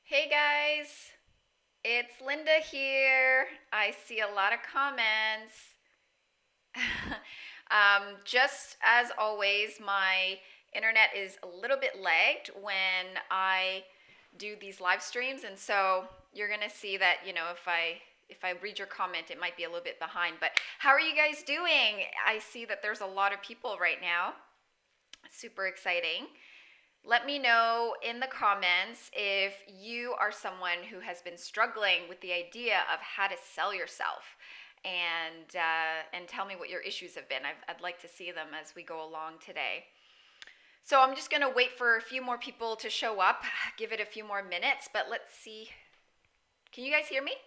Hey guys, it's Linda here. I see a lot of comments. Just as always, my internet is a little bit lagged when I do these live streams, and so you're gonna see that if I read your comment, it might be a little bit behind. But how are you guys doing? I see that there's a lot of people right now. Super exciting. Let me know in the comments if you are someone who has been struggling with the idea of how to sell yourself, and tell me what your issues have been. I'd like to see them as we go along today. So I'm just going to wait for a few more people to show up, give it a few more minutes, but let's see. Can you guys hear me?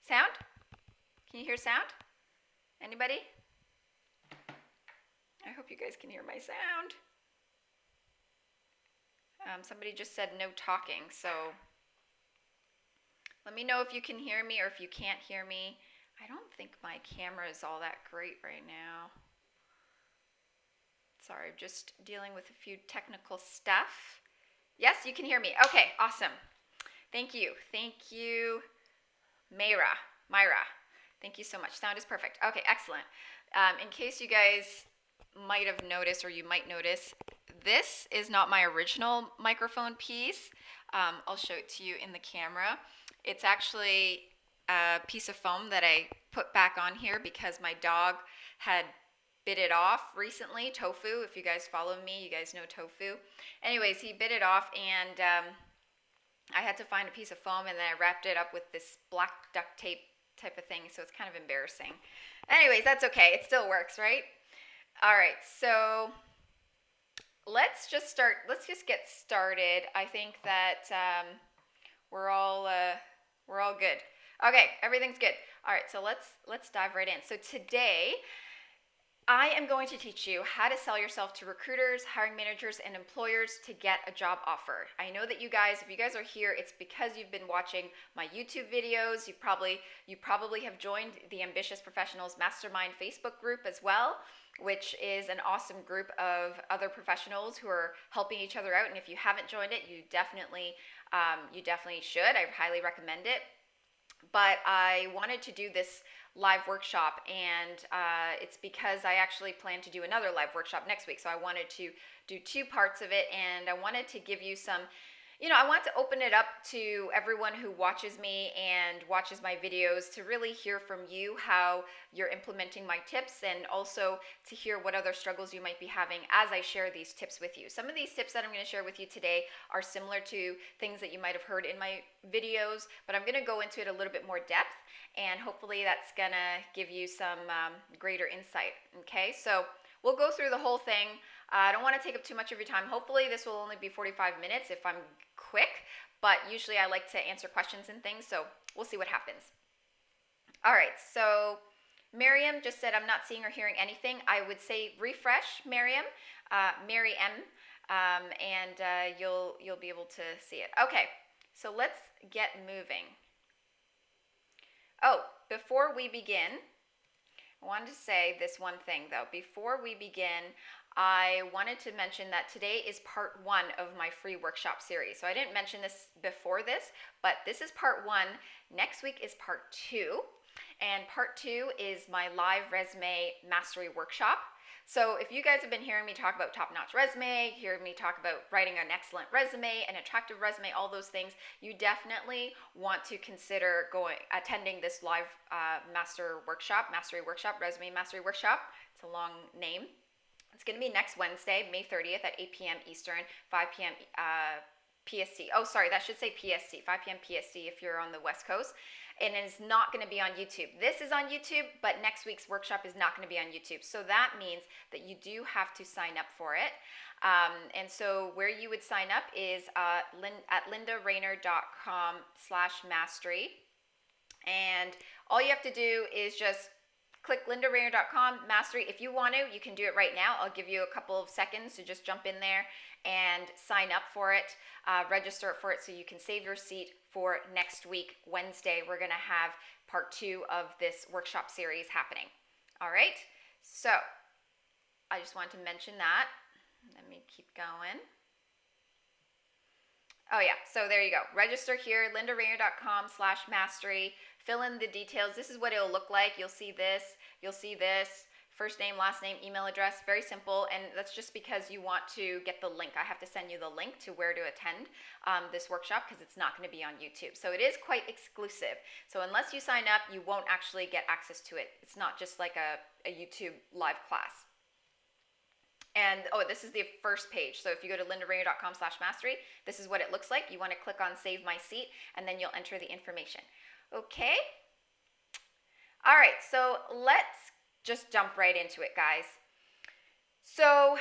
Sound? Can you hear sound? Anybody? I hope you guys can hear my sound. Somebody just said no talking, so let me know if you can hear me or if you can't hear me. I don't think my camera is all that great right now. Sorry, I'm just dealing with a few technical stuff. Yes, you can hear me. Okay, awesome. Thank you. Thank you, Myra. Thank you so much. Sound is perfect. Okay, excellent. In case you guys might have noticed, or you might notice, this is not my original microphone piece. I'll show it to you in the camera. It's actually a piece of foam that I put back on here because my dog had bit it off recently. Tofu, if you guys follow me, you guys know Tofu. Anyways, he bit it off, and I had to find a piece of foam, and then I wrapped it up with this black duct tape type of thing, so it's kind of embarrassing. Anyways, that's okay. It still works, right? All right, so let's just get started. I think that we're all good. Okay, everything's good. All right, so let's dive right in. So today I am going to teach you how to sell yourself to recruiters, hiring managers, and employers to get a job offer. I know that if you guys are here, it's because you've been watching my YouTube videos. You probably have joined the Ambitious Professionals Mastermind Facebook group as well, which is an awesome group of other professionals who are helping each other out. And if you haven't joined it, you definitely should. I highly recommend it. But I wanted to do this live workshop, and it's because I actually plan to do another live workshop next week. So I wanted to do two parts of it, and I wanted to give you some, I want to open it up to everyone who watches me and watches my videos to really hear from you how you're implementing my tips, and also to hear what other struggles you might be having as I share these tips with you. Some of these tips that I'm going to share with you today are similar to things that you might have heard in my videos, but I'm going to go into it a little bit more depth, and hopefully that's going to give you some greater insight. Okay, so we'll go through the whole thing. I don't want to take up too much of your time. Hopefully this will only be 45 minutes if I'm quick, but usually I like to answer questions and things, so we'll see what happens. All right, so Miriam just said I'm not seeing or hearing anything. I would say refresh, Miriam, Mary M, and you'll be able to see it. Okay, so let's get moving. Oh, before we begin, I wanted to say this one thing though. Before we begin, I wanted to mention that today is part one of my free workshop series. So I didn't mention this before this, but this is part one. Next week is part two. And part two is my live resume mastery workshop. So if you guys have been hearing me talk about top-notch resume, hearing me talk about writing an excellent resume, an attractive resume, all those things, you definitely want to consider attending this live mastery workshop, resume mastery workshop. It's a long name. It's going to be next Wednesday, May 30th at 8 p.m. Eastern, 5 p.m. PST. Oh, sorry, that should say PST, 5 p.m. PST if you're on the West Coast. And it is not going to be on YouTube. This is on YouTube, but next week's workshop is not going to be on YouTube. So that means that you do have to sign up for it. And so where you would sign up is at lindarayner.com/mastery. And all you have to do is just click lindarayner.com mastery. If you want to, you can do it right now. I'll give you a couple of seconds to just jump in there and sign up for it, register for it so you can save your seat for next week, Wednesday. We're going to have part two of this workshop series happening. All right, so I just wanted to mention that. Let me keep going. Oh yeah, so there you go. Register here, lindarainer.com/mastery. Fill in the details. This is what it'll look like. You'll see this. You'll see this. First name, last name, email address. Very simple, and that's just because you want to get the link. I have to send you the link to where to attend this workshop because it's not going to be on YouTube. So it is quite exclusive. So unless you sign up, you won't actually get access to it. It's not just like a YouTube live class. And oh, this is the first page. So if you go to lindarainer.com/mastery, this is what it looks like. You want to click on Save My Seat, and then you'll enter the information. Okay? All right, so let's just jump right into it, guys. So,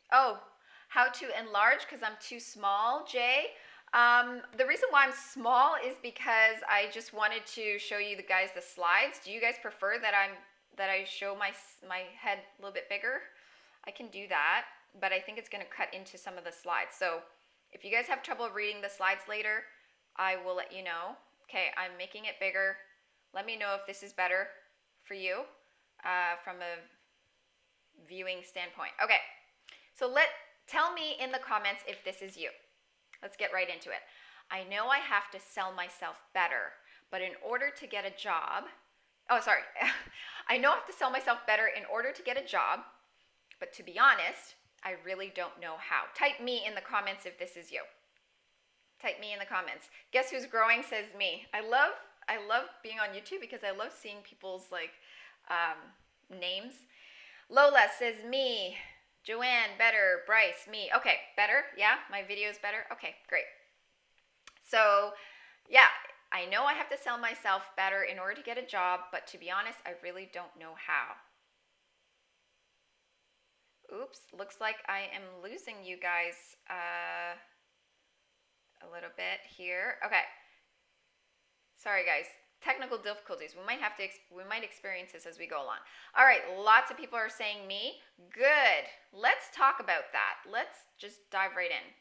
how to enlarge because I'm too small, Jay. The reason why I'm small is because I just wanted to show you guys the slides. Do you guys prefer that I show my head a little bit bigger? I can do that, but I think it's going to cut into some of the slides. So if you guys have trouble reading the slides later, I will let you know. Okay, I'm making it bigger. Let me know if this is better for you from a viewing standpoint. Okay, so tell me in the comments if this is you. Let's get right into it. I know I have to sell myself better, but in order to get a job, I know I have to sell myself better in order to get a job, but to be honest, I really don't know how. Type me in the comments if this is you. Type me in the comments. Guess who's growing says me. I love being on YouTube because I love seeing people's names. Lola says me. Joanne, better. Bryce, me. Okay, better? Yeah, my video's better? Okay, great. So, yeah, I know I have to sell myself better in order to get a job, but to be honest, I really don't know how. Oops, looks like I am losing you guys a little bit here. Okay. Sorry, guys. Technical difficulties. We might experience this as we go along. All right, lots of people are saying me. Good. Let's talk about that. Let's just dive right in.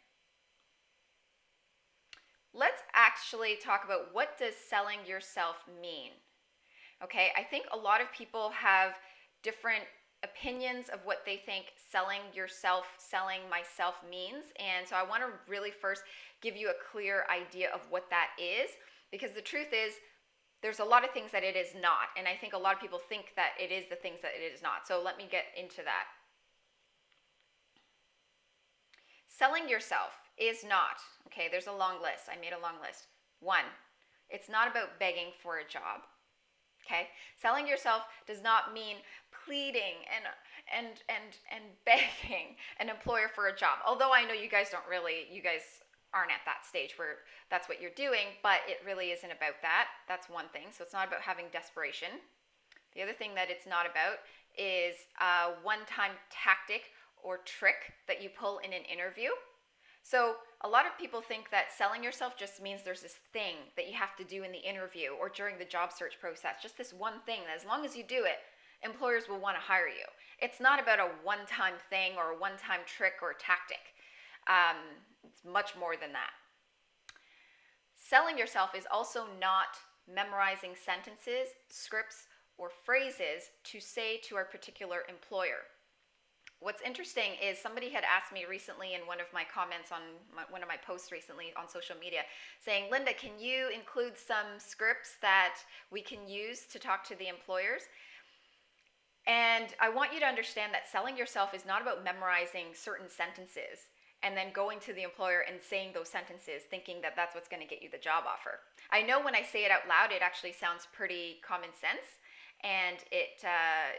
Let's actually talk about what does selling yourself mean. Okay, I think a lot of people have different opinions of what they think selling myself means. And so I want to really first give you a clear idea of what that is, because the truth is there's a lot of things that it is not. And I think a lot of people think that it is the things that it is not. So let me get into that. Selling yourself is not, okay, there's a long list. I made a long list. 1, it's not about begging for a job. Okay, selling yourself does not mean pleading and begging an employer for a job. Although I know you guys aren't at that stage where that's what you're doing, but it really isn't about that. That's one thing. So it's not about having desperation. The other thing that it's not about is a one-time tactic or trick that you pull in an interview. So a lot of people think that selling yourself just means there's this thing that you have to do in the interview or during the job search process, just this one thing that as long as you do it, employers will want to hire you. It's not about a one-time thing or a one-time trick or tactic. It's much more than that. Selling yourself is also not memorizing sentences, scripts, or phrases to say to a particular employer. What's interesting is somebody had asked me recently in one of my comments on one of my posts recently on social media saying, Linda, can you include some scripts that we can use to talk to the employers? And I want you to understand that selling yourself is not about memorizing certain sentences and then going to the employer and saying those sentences thinking that that's what's going to get you the job offer. I know when I say it out loud, it actually sounds pretty common sense. And it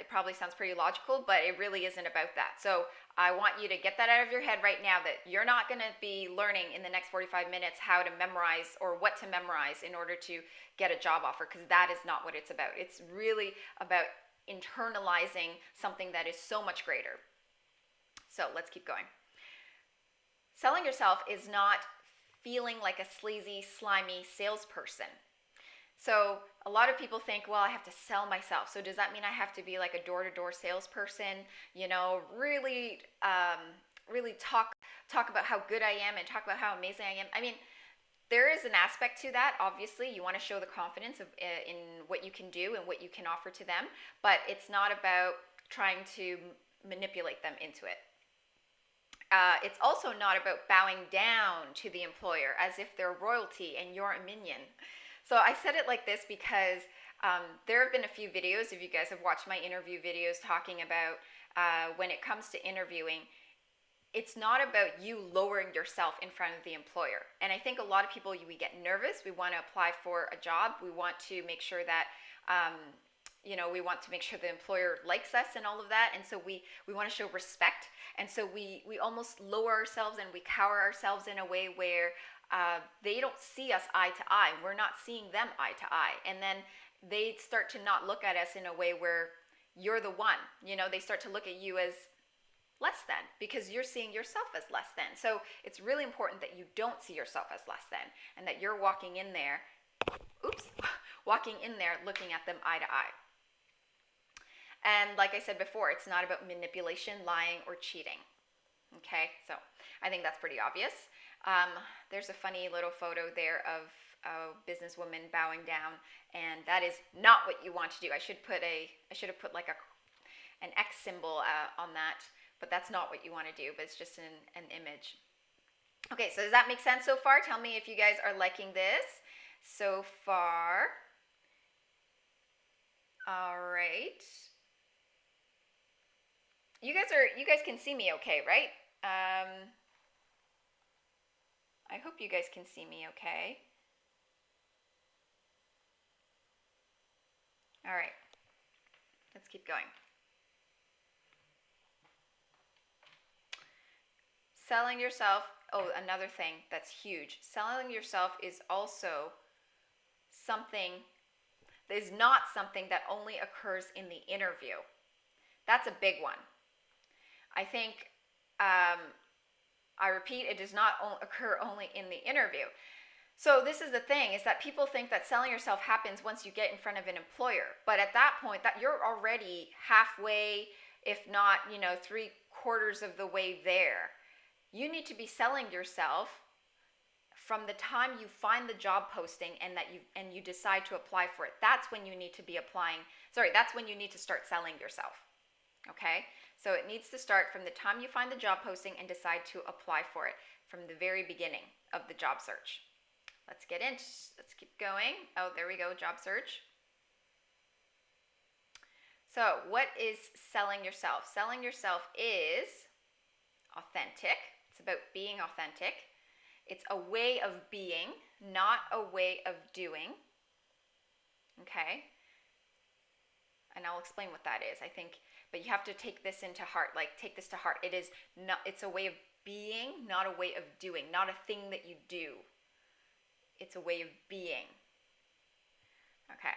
probably sounds pretty logical, but it really isn't about that. So I want you to get that out of your head right now, that you're not going to be learning in the next 45 minutes how to memorize or what to memorize in order to get a job offer, because that is not what it's about. It's really about internalizing something that is so much greater. So let's keep going. Selling yourself is not feeling like a sleazy, slimy salesperson. So a lot of people think, well, I have to sell myself. So does that mean I have to be like a door-to-door salesperson? You know, really talk about how good I am and talk about how amazing I am. I mean, there is an aspect to that. Obviously, you want to show the confidence in what you can do and what you can offer to them, but it's not about trying to manipulate them into it. It's also not about bowing down to the employer as if they're royalty and you're a minion. So I said it like this because there have been a few videos, if you guys have watched my interview videos, talking about when it comes to interviewing, it's not about you lowering yourself in front of the employer. And I think a lot of people, we get nervous. We want to apply for a job. We want to make sure that we want to make sure the employer likes us and all of that. And so we want to show respect. And so we almost lower ourselves and we cower ourselves in a way where they don't see us eye to eye. We're not seeing them eye to eye. And then they start to not look at us in a way where you're the one. They start to look at you as less than, because you're seeing yourself as less than. So it's really important that you don't see yourself as less than, and that you're walking in there looking at them eye to eye. And like I said before, it's not about manipulation, lying, or cheating. Okay, so I think that's pretty obvious. There's a funny little photo there of a businesswoman bowing down, and that is not what you want to do. I should have put like an X symbol on that, but that's not what you want to do, but it's just an image. Okay, so does that make sense so far? Tell me if you guys are liking this so far. All right. You guys can see me okay, right? I hope you guys can see me okay. All right. Let's keep going. Selling yourself, another thing that's huge. Selling yourself is also not something that only occurs in the interview. That's a big one. I think, I repeat, it does not occur only in the interview. So this is the thing, is that people think that selling yourself happens once you get in front of an employer. But at that point, that you're already halfway, if not, 3/4 of the way there. You need to be selling yourself from the time you find the job posting and you decide to apply for it. That's when you need to be that's when you need to start selling yourself. Okay? So it needs to start from the time you find the job posting and decide to apply for it, from the very beginning of the job search. Let's keep going. Oh, there we go, job search. So what is selling yourself? Selling yourself is authentic. It's about being authentic. It's a way of being, not a way of doing. Okay? And I'll explain what that is, I think. But you have to take this into heart. Take this to heart. It's a way of being, not a way of doing. Not a thing that you do. It's a way of being. Okay.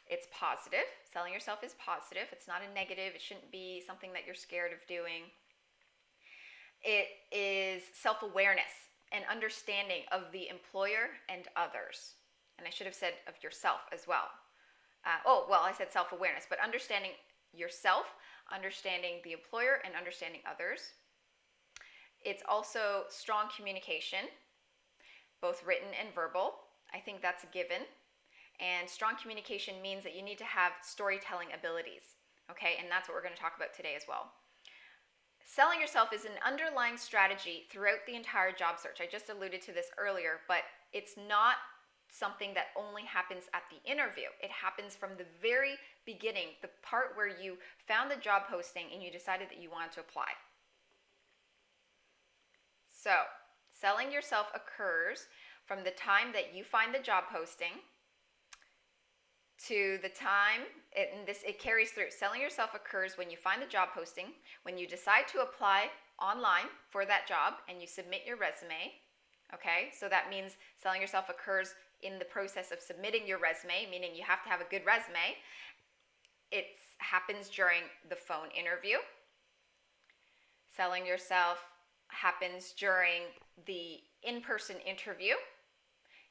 It's positive. Selling yourself is positive. It's not a negative. It shouldn't be something that you're scared of doing. It is self-awareness and understanding of the employer and others. And I should have said of yourself as well. I said self-awareness, but understanding yourself, understanding the employer, and understanding others. It's also strong communication, both written and verbal. I think that's a given. And strong communication means that you need to have storytelling abilities. Okay, and that's what we're going to talk about today as well. Selling yourself is an underlying strategy throughout the entire job search. I just alluded to this earlier, but it's not something that only happens at the interview. It happens from the very beginning, the part where you found the job posting and you decided that you wanted to apply. So, selling yourself occurs from the time that you find the job posting to the time, it carries through. Selling yourself occurs when you find the job posting, when you decide to apply online for that job and you submit your resume. Okay, so that means selling yourself occurs in the process of submitting your resume, meaning you have to have a good resume. It happens during the phone interview. Selling yourself happens during the in-person interview.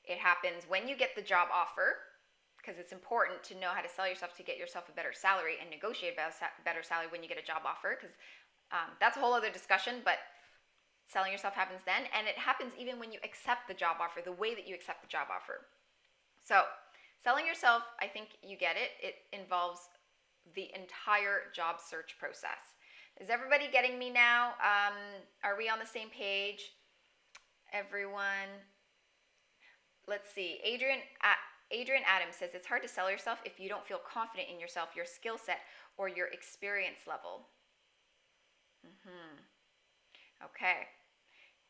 It happens when you get the job offer, because it's important to know how to sell yourself to get yourself a better salary and negotiate a better salary when you get a job offer, because that's a whole other discussion, but selling yourself happens then, and it happens even when you accept the job offer, the way that you accept the job offer. So, selling yourself, I think you get it. It involves the entire job search process. Is everybody getting me now? Are we on the same page? Everyone, let's see. Adrian Adams says it's hard to sell yourself if you don't feel confident in yourself, your skill set, or your experience level. Okay.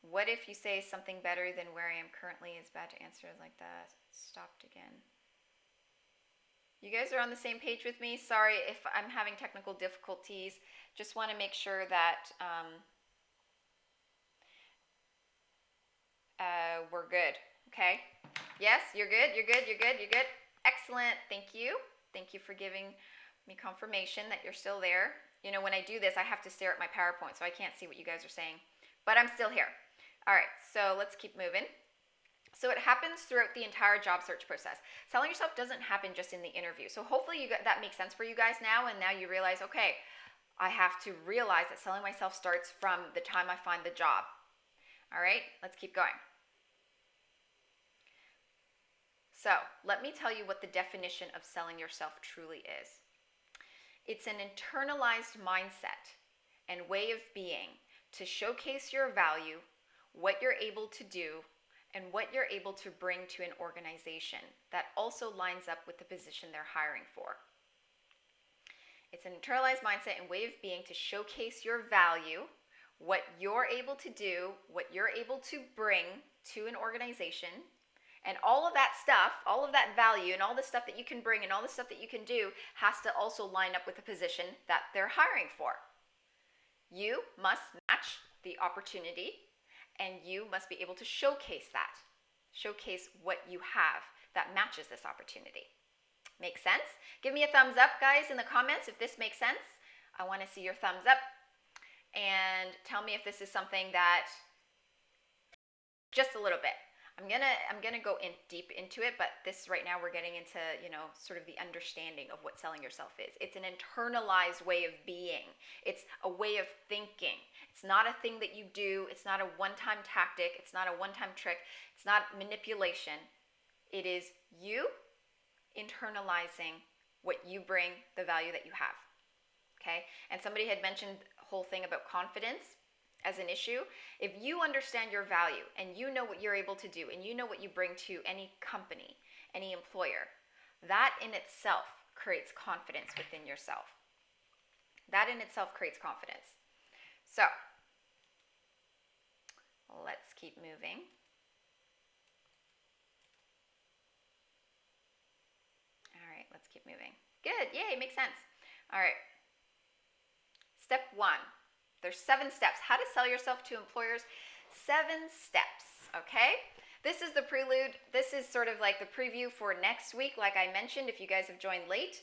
What if you say something better than where I am currently is bad to answer like that? Stopped again. You guys are on the same page with me? Sorry if I'm having technical difficulties. Just want to make sure that we're good. Okay? Yes, you're good. You're good. You're good. You're good. Excellent. Thank you. Thank you for giving me confirmation that you're still there. You know, when I do this, I have to stare at my PowerPoint, so I can't see what you guys are saying. But I'm still here. All right, so let's keep moving. So it happens throughout the entire job search process. Selling yourself doesn't happen just in the interview. So hopefully that makes sense for you guys now, and now you realize, okay, I have to realize that selling myself starts from the time I find the job. All right, let's keep going. So let me tell you what the definition of selling yourself truly is. It's an internalized mindset and way of being to showcase your value, what you're able to do, and what you're able to bring to an organization that also lines up with the position they're hiring for. It's an internalized mindset and way of being to showcase your value, what you're able to do, what you're able to bring to an organization, and all of that stuff, all of that value and all the stuff that you can bring and all the stuff that you can do has to also line up with the position that they're hiring for. You must match the opportunity, and you must be able to showcase that. Showcase what you have that matches this opportunity. Make sense? Give me a thumbs up, guys, in the comments if this makes sense. I want to see your thumbs up. And tell me if this is something that, just a little bit. I'm gonna go in deep into it, but this right now we're getting into, you know, sort of the understanding of what selling yourself is. It's an internalized way of being. It's a way of thinking. It's not a thing that you do. It's not a one-time tactic. It's not a one-time trick. It's not manipulation. It is you internalizing what you bring, the value that you have. Okay? And somebody had mentioned the whole thing about confidence as an issue. If you understand your value and you know what you're able to do and you know what you bring to any company, any employer, that in itself creates confidence within yourself. That in itself creates confidence. So, let's keep moving. All right, let's keep moving. Good, yay, makes sense. All right. Step 1. There's 7 steps. How to sell yourself to employers. 7 steps, okay? This is the prelude. This is sort of like the preview for next week. Like I mentioned, if you guys have joined late,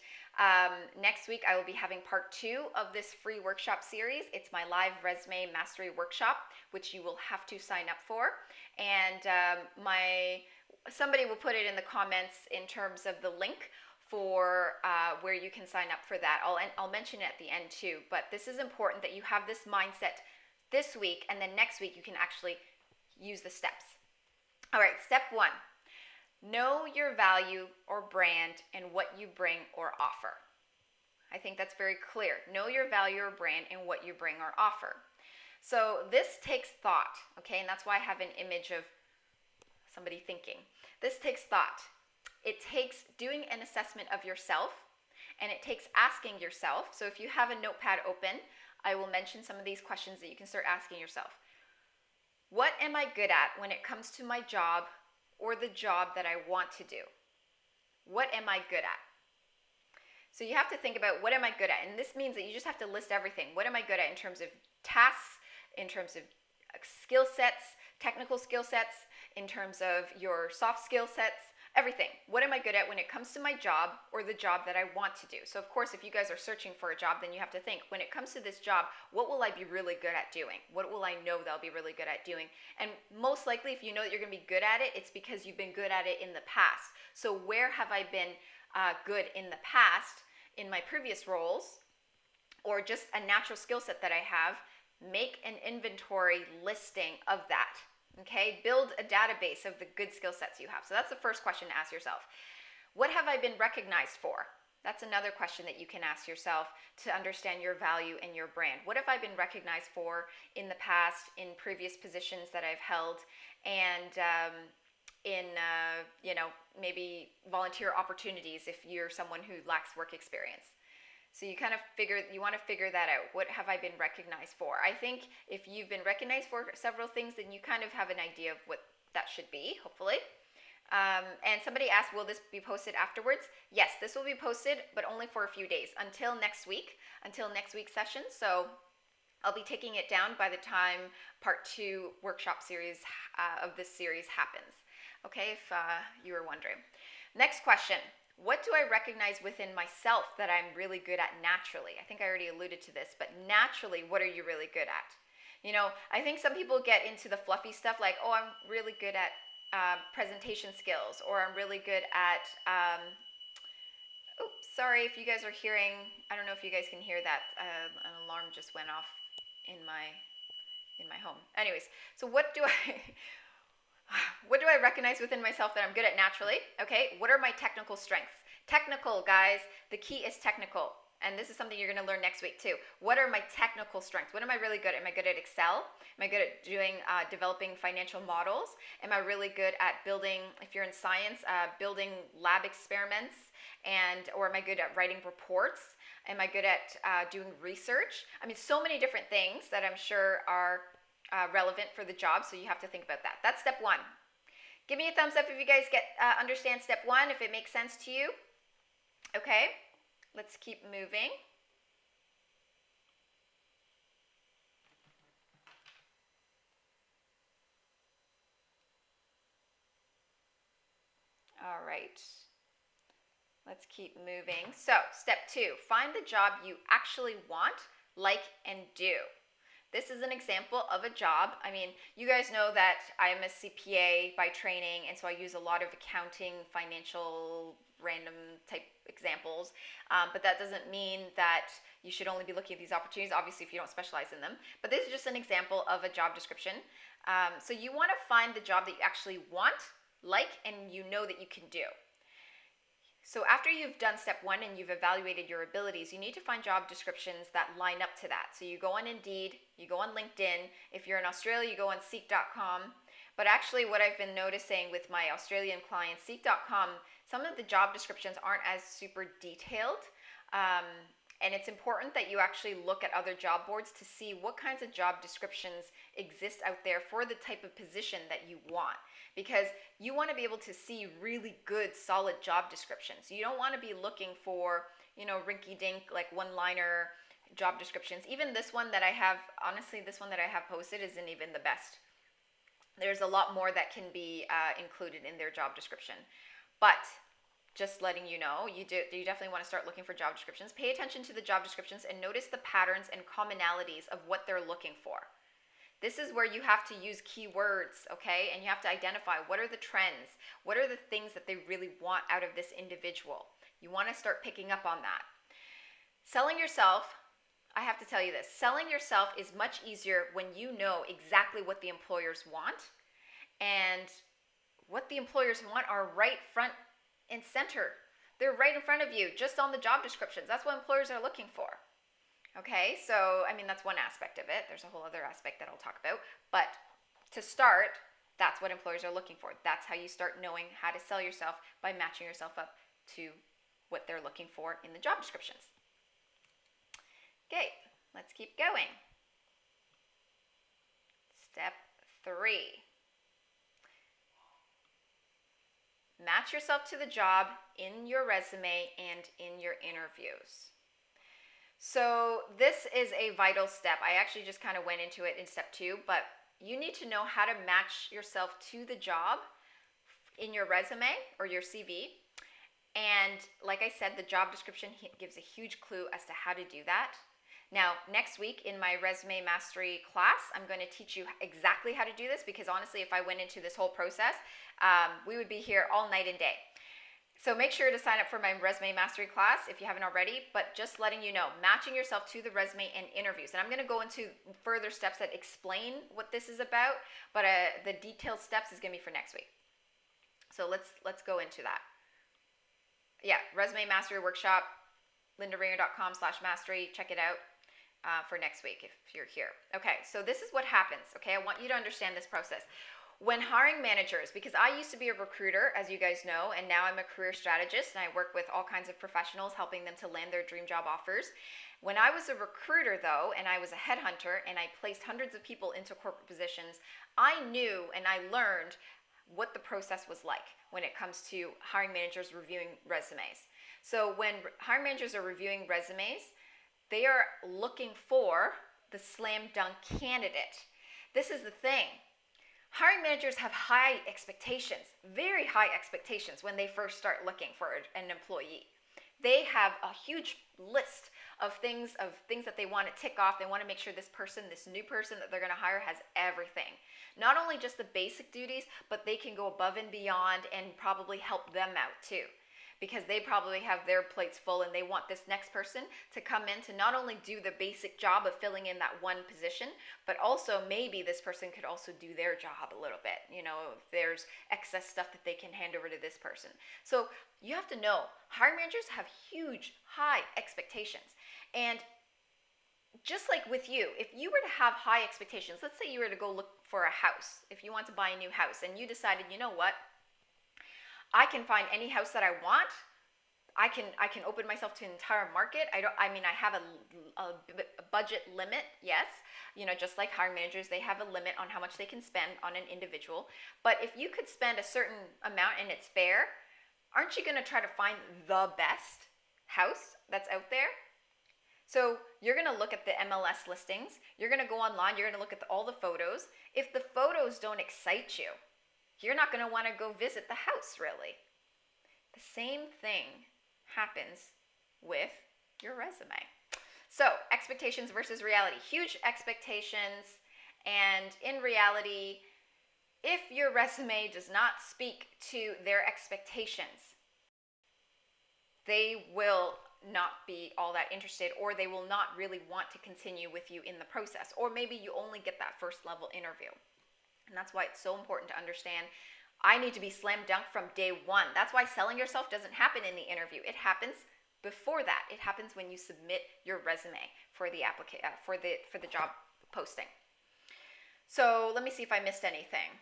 next week I will be having part 2 of this free workshop series. It's my live resume mastery workshop, which you will have to sign up for. And somebody will put it in the comments in terms of the link for where you can sign up for that. I'll mention it at the end too, but this is important that you have this mindset this week, and then next week you can actually use the steps. All right, step 1, know your value or brand and what you bring or offer. I think that's very clear. Know your value or brand and what you bring or offer. So this takes thought, okay, and that's why I have an image of somebody thinking. This takes thought. It takes doing an assessment of yourself, and it takes asking yourself. So if you have a notepad open, I will mention some of these questions that you can start asking yourself. What am I good at when it comes to my job or the job that I want to do? What am I good at? So you have to think about what am I good at? And this means that you just have to list everything. What am I good at in terms of tasks, in terms of skill sets, technical skill sets, in terms of your soft skill sets? Everything. What am I good at when it comes to my job or the job that I want to do? So of course, if you guys are searching for a job, then you have to think, when it comes to this job, what will I be really good at doing? What will I know that I'll be really good at doing? And most likely, if you know that you're going to be good at it, it's because you've been good at it in the past. So where have I been good in the past, in my previous roles, or just a natural skill set that I have? Make an inventory listing of that. Okay, build a database of the good skill sets you have. So that's the first question to ask yourself. What have I been recognized for? That's another question that you can ask yourself to understand your value and your brand. What have I been recognized for in the past, in previous positions that I've held, and in maybe volunteer opportunities if you're someone who lacks work experience. So you want to figure that out. What have I been recognized for? I think if you've been recognized for several things, then you kind of have an idea of what that should be, hopefully. And somebody asked, will this be posted afterwards? Yes, this will be posted, but only for a few days until next week's session. So I'll be taking it down by the time part 2 workshop series of this series happens. Okay, if you were wondering. Next question. What do I recognize within myself that I'm really good at naturally? I think I already alluded to this, but naturally, what are you really good at? You know, I think some people get into the fluffy stuff like, oh, I'm really good at presentation skills, or I'm really good at, oops, sorry if you guys are hearing, I don't know if you guys can hear that, an alarm just went off in my home. Anyways, so what do I recognize within myself that I'm good at naturally? Okay, what are my technical strengths? Technical, guys, the key is technical. And this is something you're going to learn next week too. What are my technical strengths? What am I really good at? Am I good at Excel? Am I good at developing financial models? Am I really good at building, if you're in science, building lab experiments? Or am I good at writing reports? Am I good at doing research? I mean, so many different things that I'm sure are relevant for the job, so you have to think about that. That's step 1. Give me a thumbs up if you guys understand step 1, if it makes sense to you. Okay, let's keep moving. All right, let's keep moving. So, step 2, find the job you actually want, like, and do. This is an example of a job. I mean, you guys know that I'm a CPA by training, and so I use a lot of accounting, financial, random type examples. But that doesn't mean that you should only be looking at these opportunities, obviously, if you don't specialize in them. But this is just an example of a job description. So you want to find the job that you actually want, like, and you know that you can do. So after you've done step 1 and you've evaluated your abilities, you need to find job descriptions that line up to that. So you go on Indeed, you go on LinkedIn. If you're in Australia, you go on Seek.com. But actually what I've been noticing with my Australian clients, Seek.com, some of the job descriptions aren't as super detailed. And it's important that you actually look at other job boards to see what kinds of job descriptions exist out there for the type of position that you want. Because you want to be able to see really good, solid job descriptions. You don't want to be looking for, rinky-dink, like one-liner job descriptions. Even this one that I have, honestly, this one that I have posted isn't even the best. There's a lot more that can be included in their job description. But just letting you know, you definitely want to start looking for job descriptions. Pay attention to the job descriptions and notice the patterns and commonalities of what they're looking for. This is where you have to use keywords, okay? And you have to identify what are the trends, what are the things that they really want out of this individual. You want to start picking up on that. Selling yourself, I have to tell you this, selling yourself is much easier when you know exactly what the employers want, and what the employers want are right front and center. They're right in front of you, just on the job descriptions. That's what employers are looking for. Okay, so I mean, that's one aspect of it. There's a whole other aspect that I'll talk about. But to start, that's what employers are looking for. That's how you start knowing how to sell yourself, by matching yourself up to what they're looking for in the job descriptions. Okay, let's keep going. Step 3. Match yourself to the job in your resume and in your interviews. So this is a vital step. I actually just kind of went into it in step 2, but you need to know how to match yourself to the job in your resume or your CV. And like I said, the job description gives a huge clue as to how to do that. Now, next week in my Resume Mastery class, I'm going to teach you exactly how to do this, because honestly, if I went into this whole process, we would be here all night and day. So make sure to sign up for my Resume Mastery class if you haven't already, but just letting you know, matching yourself to the resume and interviews. And I'm going to go into further steps that explain what this is about, but the detailed steps is going to be for next week. So let's go into that. Yeah, Resume Mastery Workshop, lindaringer.com/mastery. Check it out for next week if you're here. Okay, so this is what happens. Okay, I want you to understand this process. When hiring managers, because I used to be a recruiter, as you guys know, and now I'm a career strategist, and I work with all kinds of professionals, helping them to land their dream job offers. When I was a recruiter, though, and I was a headhunter, and I placed hundreds of people into corporate positions, I knew and I learned what the process was like when it comes to hiring managers reviewing resumes. So when hiring managers are reviewing resumes, they are looking for the slam dunk candidate. This is the thing. Hiring managers have high expectations, very high expectations when they first start looking for an employee. They have a huge list of things that they want to tick off. They want to make sure this person, this new person that they're going to hire, has everything. Not only just the basic duties, but they can go above and beyond and probably help them out too, because they probably have their plates full and they want this next person to come in to not only do the basic job of filling in that one position, but also maybe this person could also do their job a little bit. You know, if there's excess stuff that they can hand over to this person. So you have to know, hiring managers have huge, high expectations. And just like with you, if you were to have high expectations, let's say you were to go look for a house, if you want to buy a new house and you decided, you know what, I can find any house that I want. I can open myself to an entire market. I have a budget limit, yes. You know, just like hiring managers, they have a limit on how much they can spend on an individual. But if you could spend a certain amount and it's fair, aren't you going to try to find the best house that's out there? So you're going to look at the MLS listings. You're going to go online. You're going to look at all the photos. If the photos don't excite you, you're not going to want to go visit the house, really. The same thing happens with your resume. So, expectations versus reality. Huge expectations, and in reality, if your resume does not speak to their expectations, they will not be all that interested, or they will not really want to continue with you in the process. Or maybe you only get that first level interview. And that's why it's so important to understand I need to be slam dunk from day one. That's why selling yourself doesn't happen in the interview. It happens before that. It happens when you submit your resume for the for the job posting. So let me see if I missed anything.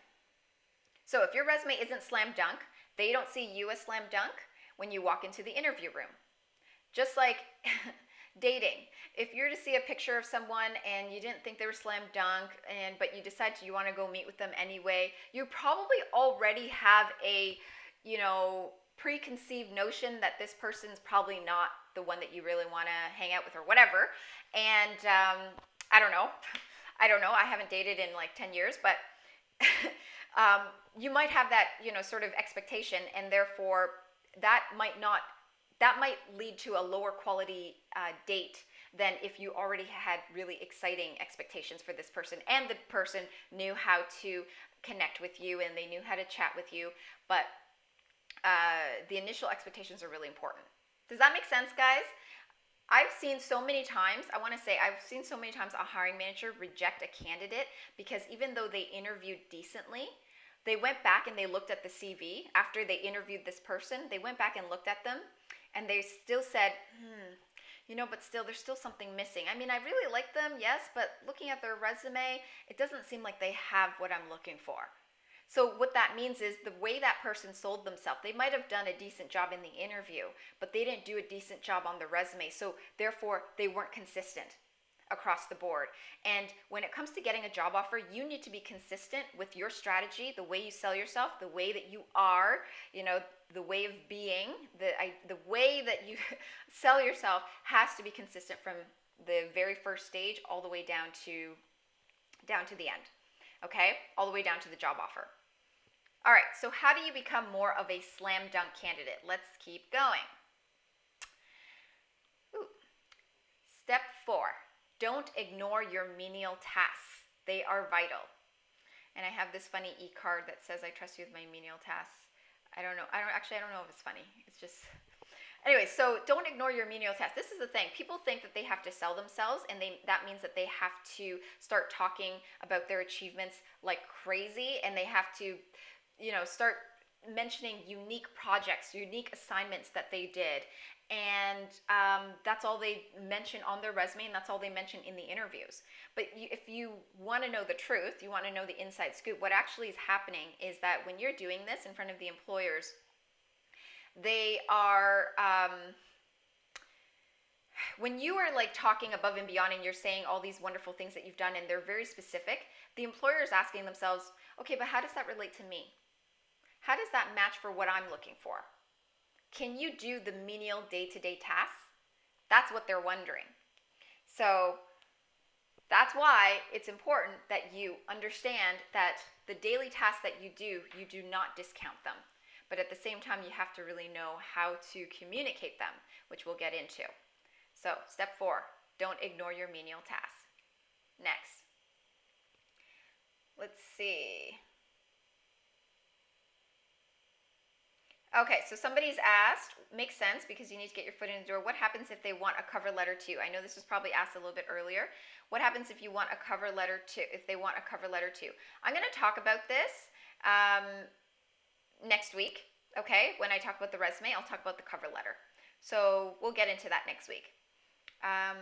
So if your resume isn't slam dunk, they don't see you as slam dunk when you walk into the interview room. Just like dating. If you're to see a picture of someone and you didn't think they were slam dunk, but you decide you want to go meet with them anyway, you probably already have a, preconceived notion that this person's probably not the one that you really want to hang out with or whatever. And I don't know. I haven't dated in like 10 years, but you might have that, sort of expectation, and therefore that might lead to a lower quality date than if you already had really exciting expectations for this person, and the person knew how to connect with you and they knew how to chat with you. But the initial expectations are really important. Does that make sense, guys? I've seen so many times a hiring manager reject a candidate because even though they interviewed decently, they went back and they looked at the CV after they interviewed this person. They went back and looked at them, and they still said, but still, there's still something missing. I mean, I really like them, yes, but looking at their resume, it doesn't seem like they have what I'm looking for. So what that means is the way that person sold themselves, they might have done a decent job in the interview, but they didn't do a decent job on the resume. So therefore, they weren't consistent across the board. And when it comes to getting a job offer, you need to be consistent with your strategy, the way you sell yourself, the way that you are, the way of being, the way that you sell yourself has to be consistent from the very first stage all the way down to the end. Okay? All the way down to the job offer. All right, so how do you become more of a slam dunk candidate? Let's keep going. Step 4. Don't ignore your menial tasks. They are vital. And I have this funny e-card that says, I trust you with my menial tasks. I don't know if it's funny. It's just... Anyway, so don't ignore your menial tasks. This is the thing. People think that they have to sell themselves, and that means that they have to start talking about their achievements like crazy, and they have to, start mentioning unique projects, unique assignments that they did. And that's all they mention on their resume, and that's all they mention in the interviews. But if you want to know the truth, you want to know the inside scoop, what actually is happening is that when you're doing this in front of the employers, they are when you are like talking above and beyond and you're saying all these wonderful things that you've done and they're very specific, the employer is asking themselves, okay, but how does that relate to me? How does that match for what I'm looking for? Can you do the menial day-to-day tasks? That's what they're wondering. So that's why it's important that you understand that the daily tasks that you do not discount them. But at the same time, you have to really know how to communicate them, which we'll get into. So step 4, don't ignore your menial tasks. Next. Let's see. Okay, so somebody's asked, makes sense because you need to get your foot in the door. What happens if they want a cover letter too? I know this was probably asked a little bit earlier. What happens if you want a cover letter too? If they want a cover letter too? I'm going to talk about this next week. Okay, when I talk about the resume, I'll talk about the cover letter. So we'll get into that next week. How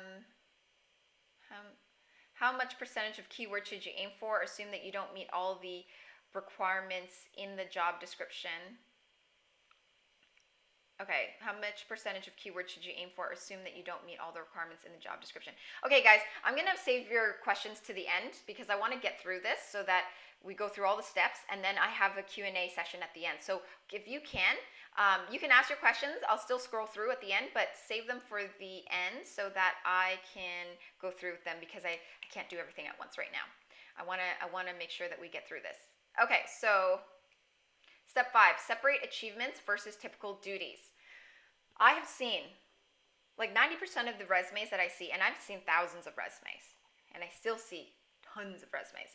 much percentage of keywords should you aim for? Assume that you don't meet all the requirements in the job description. Okay, how much percentage of keywords should you aim for? Assume that you don't meet all the requirements in the job description. Okay, guys, I'm going to save your questions to the end because I want to get through this so that we go through all the steps, and then I have a Q&A session at the end. So if you can ask your questions. I'll still scroll through at the end, but save them for the end so that I can go through with them because I can't do everything at once right now. I want to make sure that we get through this. Okay, so step 5, separate achievements versus typical duties. I have seen like 90% of the resumes that I see, and I've seen thousands of resumes, and I still see tons of resumes.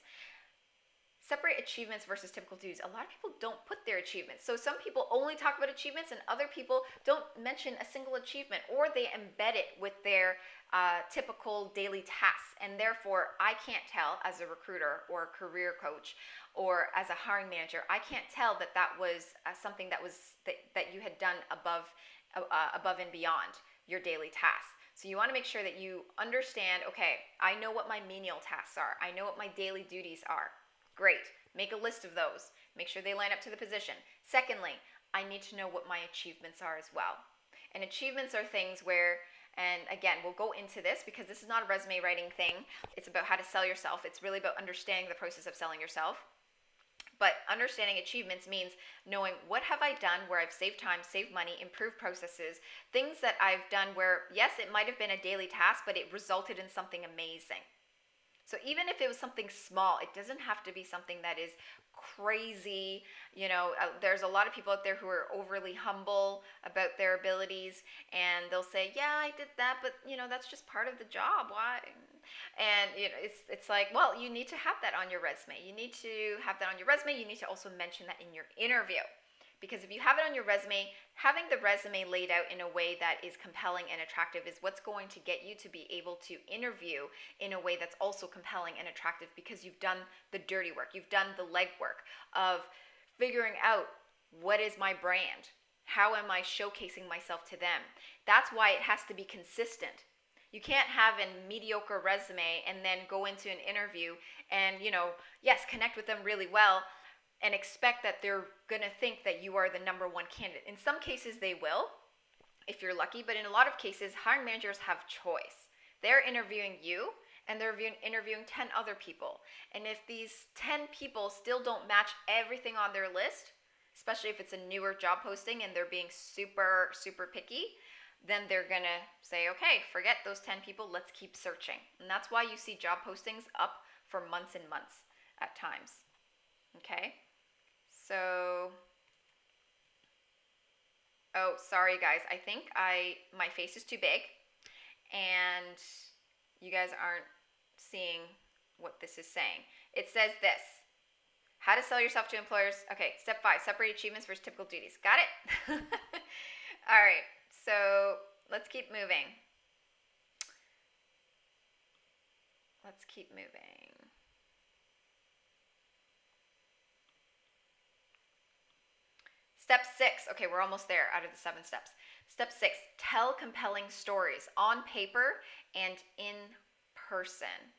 Separate achievements versus typical duties. A lot of people don't put their achievements. So some people only talk about achievements and other people don't mention a single achievement, or they embed it with their typical daily tasks. And therefore, I can't tell as a recruiter or a career coach or as a hiring manager, I can't tell that that was something that you had done above and beyond your daily tasks. So you want to make sure that you understand, okay, I know what my menial tasks are. I know what my daily duties are. Great. Make a list of those. Make sure they line up to the position. Secondly, I need to know what my achievements are as well. And achievements are things where, and again, we'll go into this because this is not a resume writing thing. It's about how to sell yourself. It's really about understanding the process of selling yourself. But understanding achievements means knowing what have I done where I've saved time, saved money, improved processes, things that I've done where, yes, it might have been a daily task, but it resulted in something amazing. So even if it was something small, it doesn't have to be something that is crazy. You know, there's a lot of people out there who are overly humble about their abilities, and they'll say, yeah, I did that, but you know, that's just part of the job. Why? And you know, it's like, well, you need to have that on your resume. You need to have that on your resume. You need to also mention that in your interview. Because if you have it on your resume, having the resume laid out in a way that is compelling and attractive is what's going to get you to be able to interview in a way that's also compelling and attractive because you've done the dirty work. You've done the legwork of figuring out what is my brand? How am I showcasing myself to them? That's why it has to be consistent. You can't have a mediocre resume and then go into an interview and, you know, yes, connect with them really well, and expect that they're going to think that you are the number one candidate. In some cases, they will, if you're lucky, but in a lot of cases, hiring managers have choice. They're interviewing you, and they're interviewing 10 other people. And if these 10 people still don't match everything on their list, especially if it's a newer job posting and they're being super, super picky, then they're going to say, okay, forget those 10 people, let's keep searching. And that's why you see job postings up for months and months at times. Okay? So, oh, sorry guys, I think my face is too big and you guys aren't seeing what this is saying. It says this, how to sell yourself to employers. Okay, step 5, separate achievements versus typical duties. Got it? All right, so let's keep moving. Let's keep moving. Step 6. Okay, we're almost there out of the 7 steps. Step 6. Tell compelling stories on paper and in person.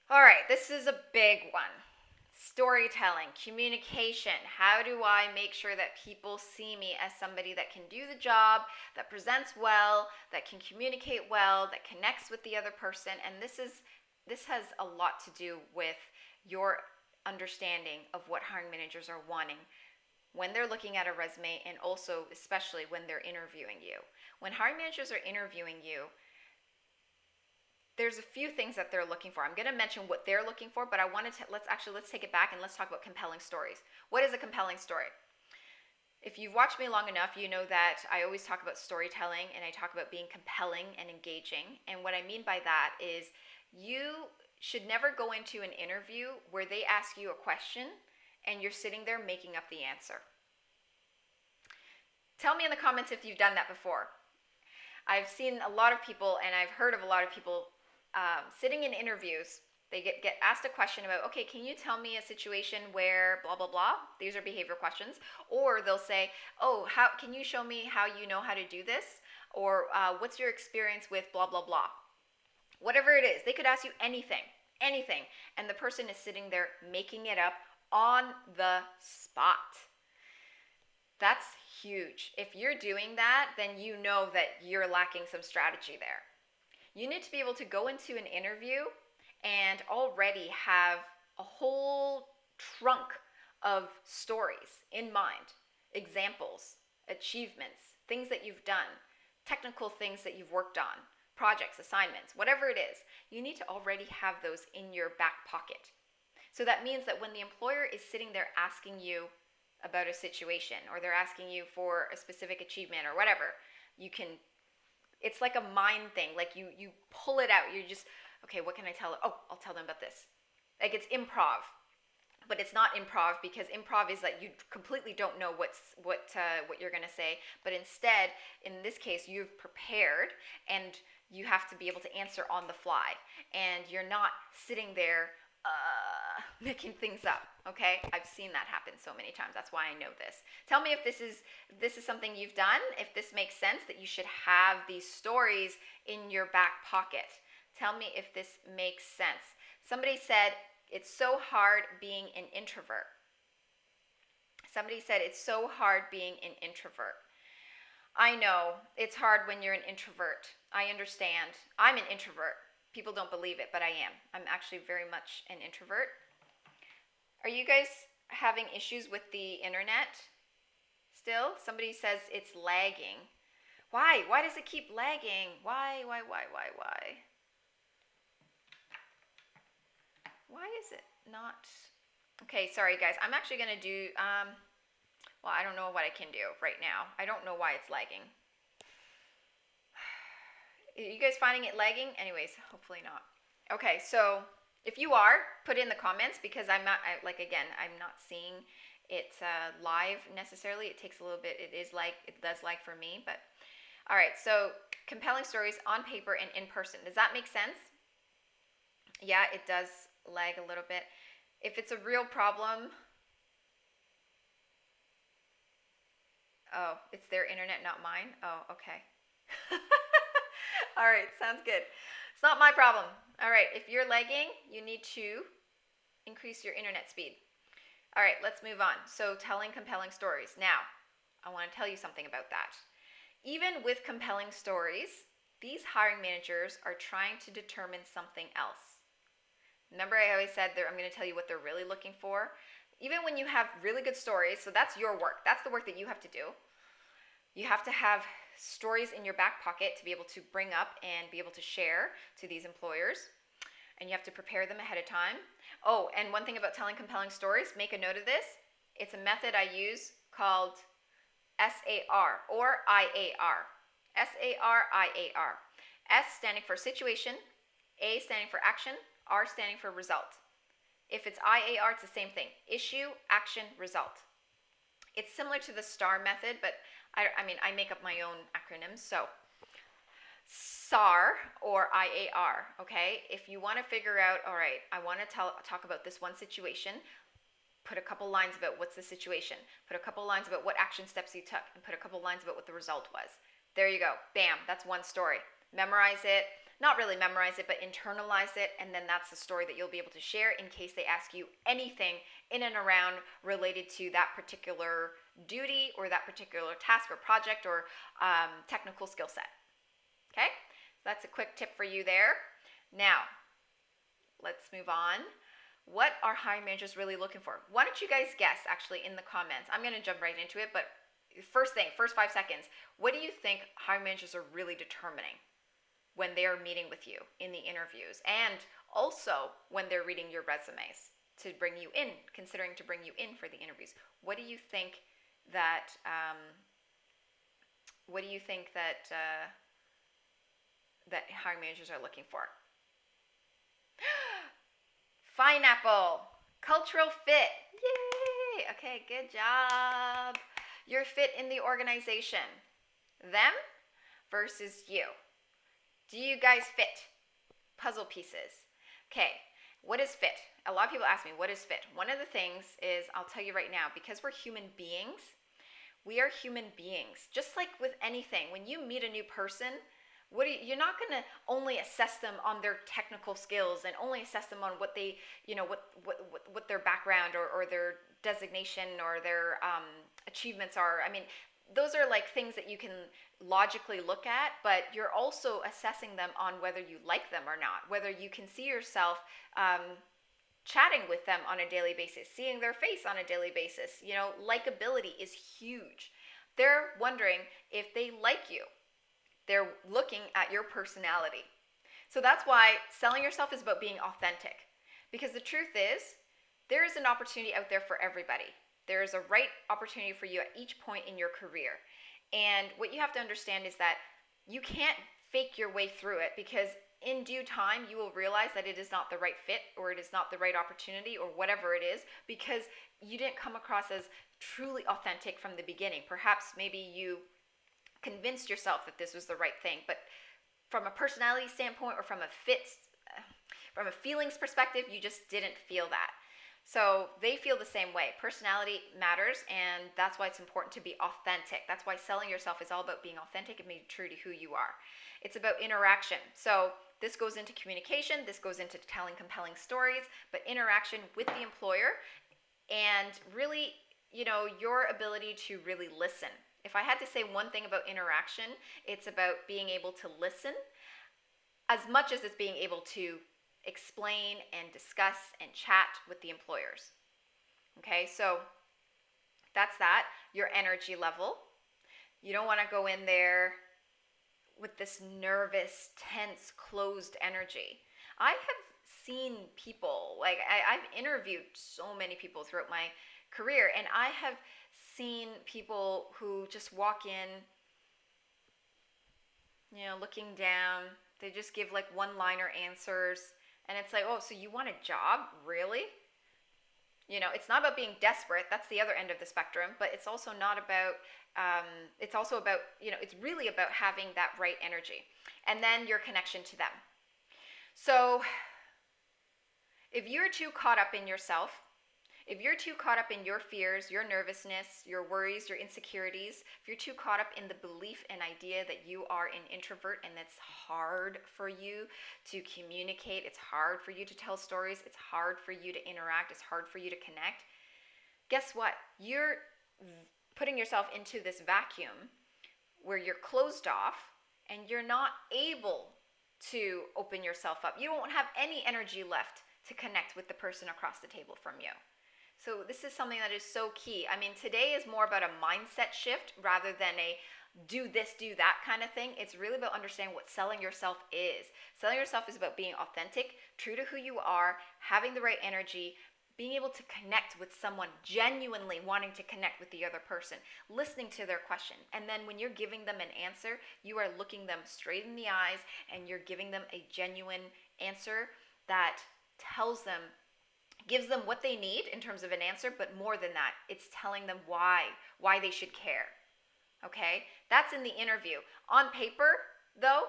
All right, this is a big one. Storytelling, communication. How do I make sure that people see me as somebody that can do the job, that presents well, that can communicate well, that connects with the other person? And this has a lot to do with your understanding of what hiring managers are wanting when they're looking at a resume, and also especially when they're interviewing you. When hiring managers are interviewing you, there's a few things that they're looking for. I'm going to mention what they're looking for, but I wanted to let's take it back and let's talk about compelling stories. What is a compelling story? If you've watched me long enough, you know that I always talk about storytelling and I talk about being compelling and engaging. And what I mean by that is you should never go into an interview where they ask you a question and you're sitting there making up the answer. Tell me in the comments if you've done that before. I've seen a lot of people, and I've heard of a lot of people sitting in interviews. They get asked a question about, okay, can you tell me a situation where blah, blah, blah? These are behavior questions. Or they'll say, oh, can you show me how you know how to do this? Or what's your experience with blah, blah, blah? Whatever it is, they could ask you anything. And the person is sitting there making it up on the spot. That's huge. If you're doing that, then you know that you're lacking some strategy there. You need to be able to go into an interview and already have a whole trunk of stories in mind, examples, achievements, things that you've done, technical things that you've worked on, projects, assignments, whatever it is. You need to already have those in your back pocket. So that means that when the employer is sitting there asking you about a situation, or they're asking you for a specific achievement or whatever, it's like a mind thing. Like you pull it out. You just, okay, what can I tell? Oh, I'll tell them about this. Like it's improv, but it's not improv, because improv is that you completely don't know what you're gonna say. But instead, in this case, you've prepared and you have to be able to answer on the fly, and you're not sitting there making things up. Okay, I've seen that happen so many times. That's why I know this. Tell me if this is something you've done, if this makes sense, that you should have these stories in your back pocket. Tell me if this makes sense. Somebody said it's so hard being an introvert. Somebody said it's so hard being an introvert. I know it's hard when you're an introvert. I understand. I'm an introvert. People don't believe it, but I am. I'm actually very much an introvert. Are you guys having issues with the internet still? Somebody says it's lagging. Why? Why does it keep lagging? Why? Why is it not? Okay, sorry guys. I'm actually going to do, well, I don't know what I can do right now. I don't know why it's lagging. Are you guys finding it lagging? Anyways, hopefully not. Okay, so if you are, put in the comments, because I'm not seeing it live necessarily. It takes a little bit. It does lag for me, but all right. So compelling stories on paper and in person. Does that make sense? Yeah, it does lag a little bit. If it's a real problem, oh, it's their internet, not mine. Oh, okay. All right, sounds good. It's not my problem. All right, if you're lagging, you need to increase your internet speed. All right, let's move on. So telling compelling stories. Now, I want to tell you something about that. Even with compelling stories, these hiring managers are trying to determine something else. Remember, I always said I'm going to tell you what they're really looking for. Even when you have really good stories, so that's your work. That's the work that you have to do. You have to have stories in your back pocket to be able to bring up and be able to share to these employers. And you have to prepare them ahead of time. Oh, and one thing about telling compelling stories, make a note of this. It's a method I use called SAR or IAR. SAR, IAR. S standing for situation, A standing for action, R standing for result. If it's IAR, it's the same thing. Issue, action, result. It's similar to the STAR method, but I make up my own acronyms. So SAR or IAR, okay? If you want to figure out, all right, I want to talk about this one situation, put a couple lines about what's the situation, put a couple lines about what action steps you took, and put a couple lines about what the result was. There you go. Bam, that's one story. Memorize it. Not really memorize it, but internalize it, and then that's the story that you'll be able to share in case they ask you anything in and around related to that particular duty or that particular task or project or technical skill set. Okay? So that's a quick tip for you there. Now, let's move on. What are hiring managers really looking for? Why don't you guys guess actually in the comments? I'm going to jump right into it, but first 5 seconds, what do you think hiring managers are really determining when they are meeting with you in the interviews, and also when they're reading your resumes to bring you in, considering to bring you in for the interviews? What do you think that that hiring managers are looking for? Pineapple. Cultural fit. Yay! Okay, good job. Your fit in the organization. Them versus you. Do you guys fit? Puzzle pieces. Okay, what is fit? A lot of people ask me, what is fit? One of the things is, I'll tell you right now, because we're human beings, we are human beings. Just like with anything, when you meet a new person, you're not going to only assess them on their technical skills and only assess them on what they, what their background or their designation or their achievements are. I mean, those are like things that you can logically look at, but you're also assessing them on whether you like them or not, whether you can see yourself chatting with them on a daily basis, seeing their face on a daily basis. Likability is huge. They're wondering if they like you. They're looking at your personality. So that's why selling yourself is about being authentic. Because the truth is, there is an opportunity out there for everybody. There is a right opportunity for you at each point in your career. And what you have to understand is that you can't fake your way through it, because in due time you will realize that it is not the right fit, or it is not the right opportunity, or whatever it is, because you didn't come across as truly authentic from the beginning. Perhaps maybe you convinced yourself that this was the right thing, but from a personality standpoint or from a feelings perspective, you just didn't feel that. So they feel the same way. Personality matters, and that's why it's important to be authentic. That's why selling yourself is all about being authentic and being true to who you are. It's about interaction. So this goes into communication, this goes into telling compelling stories, but interaction with the employer, and really, your ability to really listen. If I had to say one thing about interaction, it's about being able to listen as much as it's being able to explain and discuss and chat with the employers. Okay, so that's that. Your energy level. You don't want to go in there with this nervous, tense, closed energy. I have seen people, like I've interviewed so many people throughout my career, and I have seen people who just walk in, looking down. They just give like one-liner answers, and it's like, oh, so you want a job? Really? It's not about being desperate. That's the other end of the spectrum. But it's also not about, it's also about, it's really about having that right energy. And then your connection to them. So if you're too caught up in yourself, if you're too caught up in your fears, your nervousness, your worries, your insecurities, if you're too caught up in the belief and idea that you are an introvert and it's hard for you to communicate, it's hard for you to tell stories, it's hard for you to interact, it's hard for you to connect, guess what? You're putting yourself into this vacuum where you're closed off and you're not able to open yourself up. You won't have any energy left to connect with the person across the table from you. So this is something that is so key. I mean, today is more about a mindset shift rather than a do this, do that kind of thing. It's really about understanding what selling yourself is. Selling yourself is about being authentic, true to who you are, having the right energy, being able to connect with someone, genuinely wanting to connect with the other person, listening to their question. And then when you're giving them an answer, you are looking them straight in the eyes and you're giving them a genuine answer that gives them what they need in terms of an answer, but more than that, it's telling them why they should care. Okay? That's in the interview. On paper, though,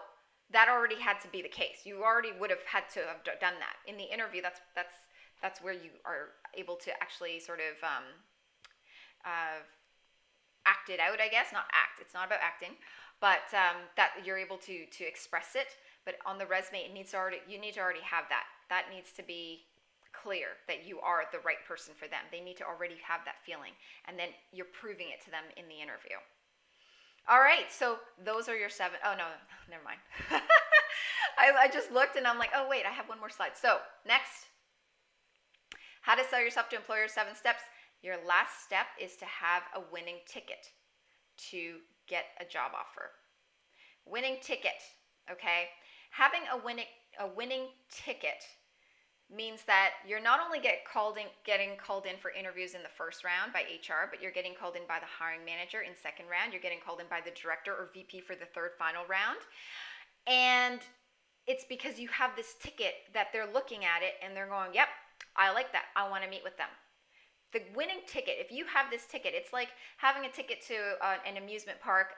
that already had to be the case. You already would have had to have done that. In the interview, that's That's where you are able to actually sort of act it out, I guess. Not act. It's not about acting, but that you're able to express it. But on the resume, you need to already have that. That needs to be clear that you are the right person for them. They need to already have that feeling, and then you're proving it to them in the interview. All right, so those are your 7. Oh no, never mind. I just looked and I'm like, oh wait, I have one more slide. So next, how to sell yourself to employers, 7 steps. Your last step is to have a winning ticket to get a job offer. Winning ticket, okay? Having a winning ticket means that you're not only getting called in for interviews in the first round by HR, but you're getting called in by the hiring manager in second round. You're getting called in by the director or VP for the third final round. And it's because you have this ticket that they're looking at it and they're going, yep, I like that. I want to meet with them. The winning ticket, if you have this ticket, it's like having a ticket to an amusement park,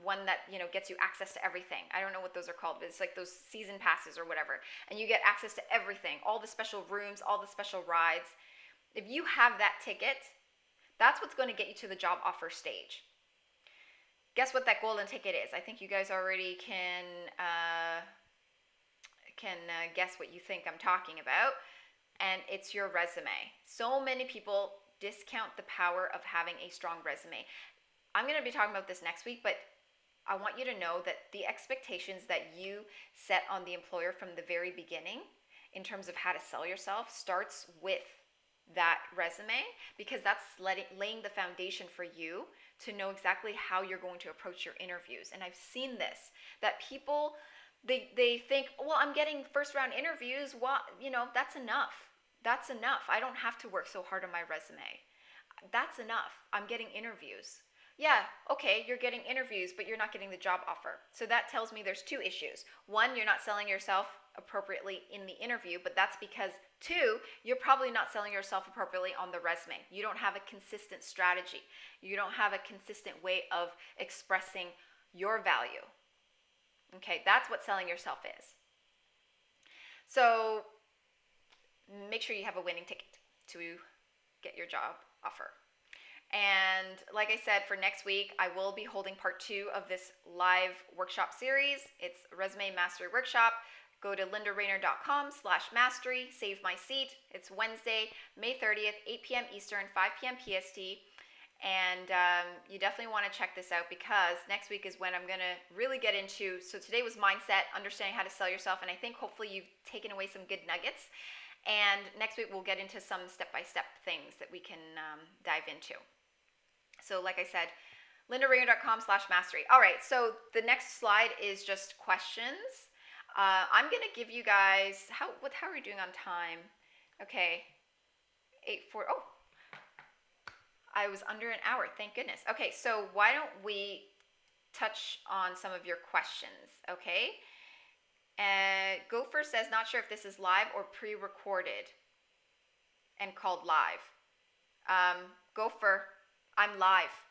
one that gets you access to everything. I don't know what those are called, but it's like those season passes or whatever. And you get access to everything, all the special rooms, all the special rides. If you have that ticket, that's what's going to get you to the job offer stage. Guess what that golden ticket is? I think you guys already can guess what you think I'm talking about. And it's your resume. So many people discount the power of having a strong resume. I'm going to be talking about this next week, but I want you to know that the expectations that you set on the employer from the very beginning in terms of how to sell yourself starts with that resume, because that's laying the foundation for you to know exactly how you're going to approach your interviews. And I've seen this, that people, they think, well, I'm getting first round interviews. Well, that's enough. That's enough. I don't have to work so hard on my resume. That's enough. I'm getting interviews. Yeah, okay, you're getting interviews, but you're not getting the job offer. So that tells me there's 2 issues. 1, you're not selling yourself appropriately in the interview, but that's because 2, you're probably not selling yourself appropriately on the resume. You don't have a consistent strategy. You don't have a consistent way of expressing your value. Okay, that's what selling yourself is. So make sure you have a winning ticket to get your job offer. And like I said, for next week, I will be holding part 2 of this live workshop series. It's Resume Mastery Workshop. Go to lindarayner.com/mastery, save my seat. It's Wednesday, May 30th, 8 p.m. Eastern, 5 p.m. PST. And you definitely want to check this out, because next week is when I'm going to really get into, so today was mindset, understanding how to sell yourself, and I think hopefully you've taken away some good nuggets. And next week we'll get into some step-by-step things that we can dive into. So like I said, lindarayner.com/mastery. All right, so the next slide is just questions. I'm going to give you guys, how are we doing on time? Okay, 8:40. Oh, I was under an hour, thank goodness. Okay, so why don't we touch on some of your questions, okay? Gopher says, not sure if this is live or pre-recorded and called live. Gopher, I'm live.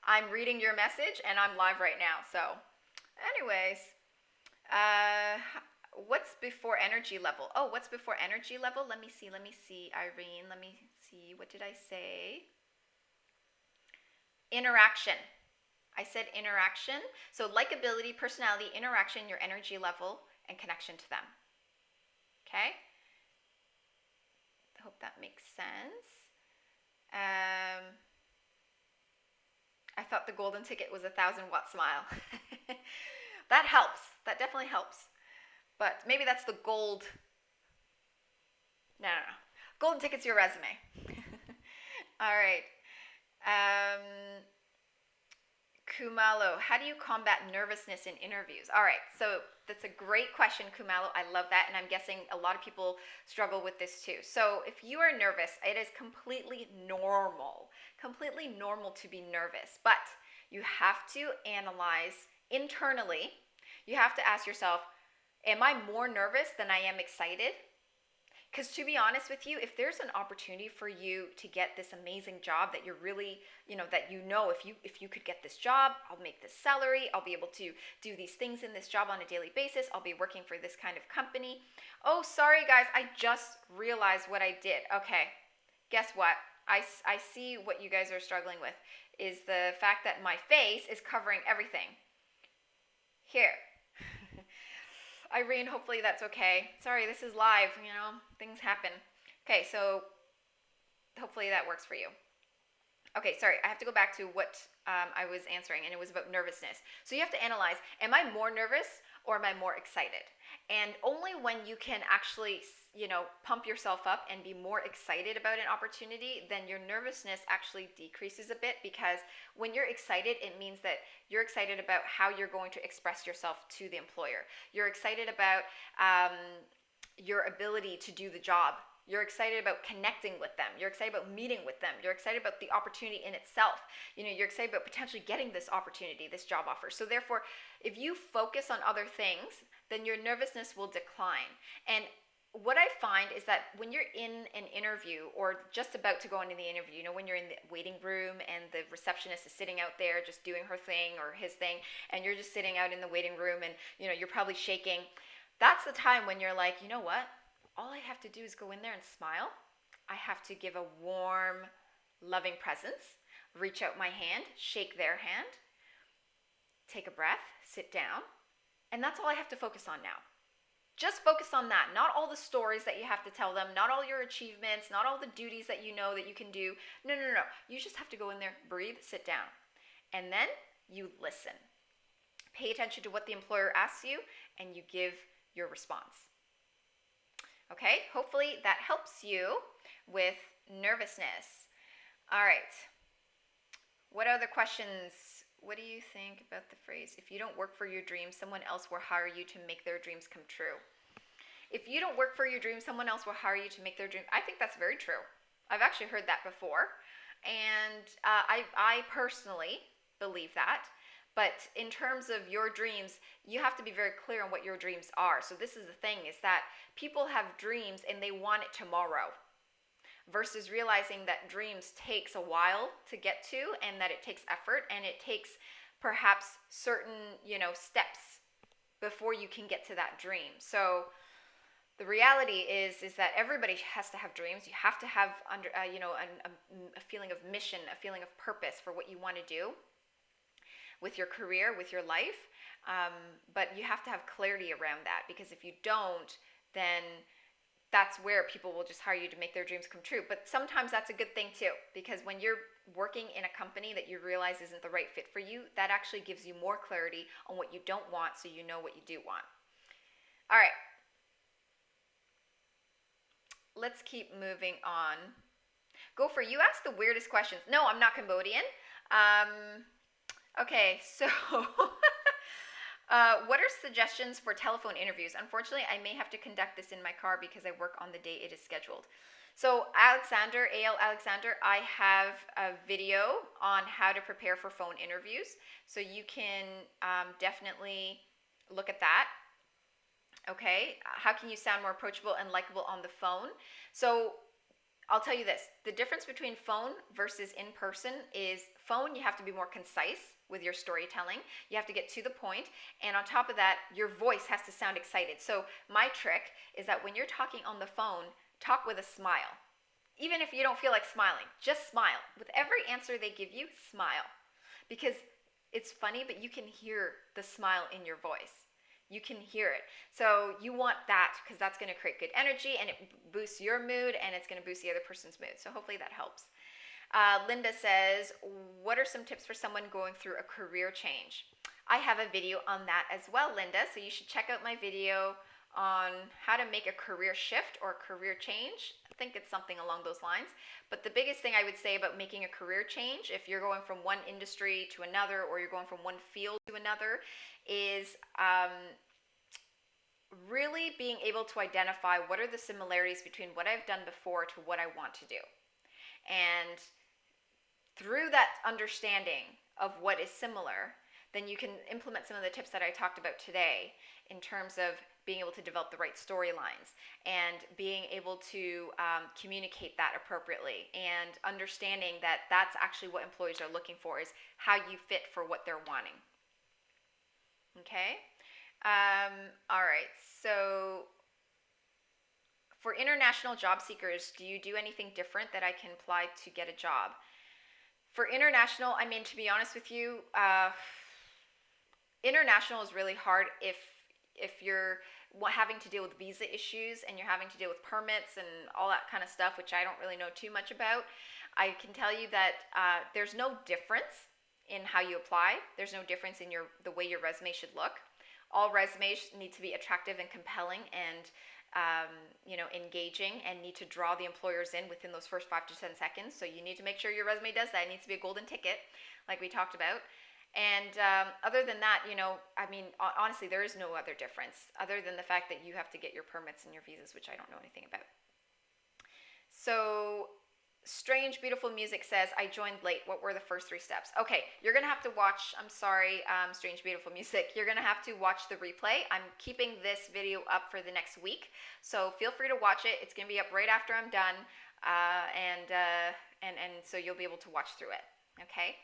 I'm reading your message and I'm live right now. So anyways, what's before energy level? Oh, what's before energy level? Let me see, Irene. Let me see. What did I say? Interaction. I said interaction. So likability, personality, interaction, your energy level, and connection to them. Okay? I hope that makes sense. I thought the golden ticket was a 1,000-watt smile. That helps. That definitely helps. But maybe that's the gold. No. Golden ticket's your resume. All right. Kumalo, how do you combat nervousness in interviews? All right, so that's a great question, Kumalo. I love that, and I'm guessing a lot of people struggle with this too. So if you are nervous, it is completely normal to be nervous, but you have to analyze internally. You have to ask yourself, am I more nervous than I am excited? Because to be honest with you, if there's an opportunity for you to get this amazing job that you're really, if you could get this job, I'll make this salary, I'll be able to do these things in this job on a daily basis, I'll be working for this kind of company. Oh, sorry guys, I just realized what I did. Okay, guess what? I see what you guys are struggling with is the fact that my face is covering everything. Here. Irene, hopefully that's okay. Sorry, this is live, things happen. Okay, so hopefully that works for you. Okay, sorry, I have to go back to what I was answering, and it was about nervousness. So you have to analyze, am I more nervous or am I more excited? And only when you can actually, pump yourself up and be more excited about an opportunity, then your nervousness actually decreases a bit, because when you're excited, it means that you're excited about how you're going to express yourself to the employer. You're excited about your ability to do the job. You're excited about connecting with them. You're excited about meeting with them. You're excited about the opportunity in itself. You're excited about potentially getting this opportunity, this job offer. So therefore, if you focus on other things, then your nervousness will decline. And what I find is that when you're in an interview or just about to go into the interview, when you're in the waiting room and the receptionist is sitting out there just doing her thing or his thing, and you're just sitting out in the waiting room and, you're probably shaking, that's the time when you're like, you know what? All I have to do is go in there and smile. I have to give a warm, loving presence, reach out my hand, shake their hand, take a breath, sit down, and that's all I have to focus on now. Just focus on that, not all the stories that you have to tell them, not all your achievements, not all the duties that you know that you can do. No. You just have to go in there, breathe, sit down, and then you listen. Pay attention to what the employer asks you, and you give your response. Okay, hopefully that helps you with nervousness. All right. What other questions? What do you think about the phrase, if you don't work for your dreams, someone else will hire you to make their dreams come true? If you don't work for your dreams, someone else will hire you to make their dreams. I think that's very true. I've actually heard that before. And I personally believe that. But in terms of your dreams, you have to be very clear on what your dreams are. So this is the thing, is that people have dreams and they want it tomorrow, versus realizing that dreams takes a while to get to, and that it takes effort, and it takes perhaps certain, steps before you can get to that dream. So the reality is that everybody has to have dreams. You have to have a feeling of mission, a feeling of purpose for what you want to do with your career, with your life, but you have to have clarity around that, because if you don't, then that's where people will just hire you to make their dreams come true. But sometimes that's a good thing too, because when you're working in a company that you realize isn't the right fit for you, that actually gives you more clarity on what you don't want, so you know what you do want. All right. Let's keep moving on. Gopher, you asked the weirdest questions. No, I'm not Cambodian. Okay, so what are suggestions for telephone interviews? Unfortunately, I may have to conduct this in my car because I work on the day it is scheduled. So Alexander, A.L. Alexander, I have a video on how to prepare for phone interviews. So you can definitely look at that. Okay, how can you sound more approachable and likable on the phone? So I'll tell you this, the difference between phone versus in person is phone, you have to be more concise with your storytelling. You have to get to the point. And on top of that, your voice has to sound excited. So my trick is that when you're talking on the phone, talk with a smile. Even if you don't feel like smiling, just smile. With every answer they give you, smile. Because it's funny, but you can hear the smile in your voice. You can hear it. So you want that, because that's going to create good energy, and it boosts your mood, and it's going to boost the other person's mood. So hopefully that helps. Linda says, what are some tips for someone going through a career change? I have a video on that as well, Linda. So you should check out my video on how to make a career shift or career change. I think it's something along those lines. But the biggest thing I would say about making a career change, if you're going from one industry to another, or you're going from one field to another, is really being able to identify what are the similarities between what I've done before to what I want to do. And through that understanding of what is similar, then you can implement some of the tips that I talked about today in terms of being able to develop the right storylines and being able to communicate that appropriately and understanding that that's actually what employees are looking for, is how you fit for what they're wanting. Okay? All right, so for international job seekers, do you do anything different that I can apply to get a job? For international, I mean, to be honest with you, international is really hard if you're having to deal with visa issues and you're having to deal with permits and all that kind of stuff, which I don't really know too much about. I can tell you that there's no difference in how you apply. There's no difference in the way your resume should look. All resumes need to be attractive and compelling and engaging, and need to draw the employers in within those first 5 to 10 seconds. So you need to make sure your resume does that. It needs to be a golden ticket, like we talked about. And other than that, I mean, honestly, there is no other difference other than the fact that you have to get your permits and your visas, which I don't know anything about. So Strange Beautiful Music says, I joined late. What were the first 3 steps? Okay, you're going to have to watch, I'm sorry, Strange Beautiful Music. You're going to have to watch the replay. I'm keeping this video up for the next week, so feel free to watch it. It's going to be up right after I'm done, and so you'll be able to watch through it, okay?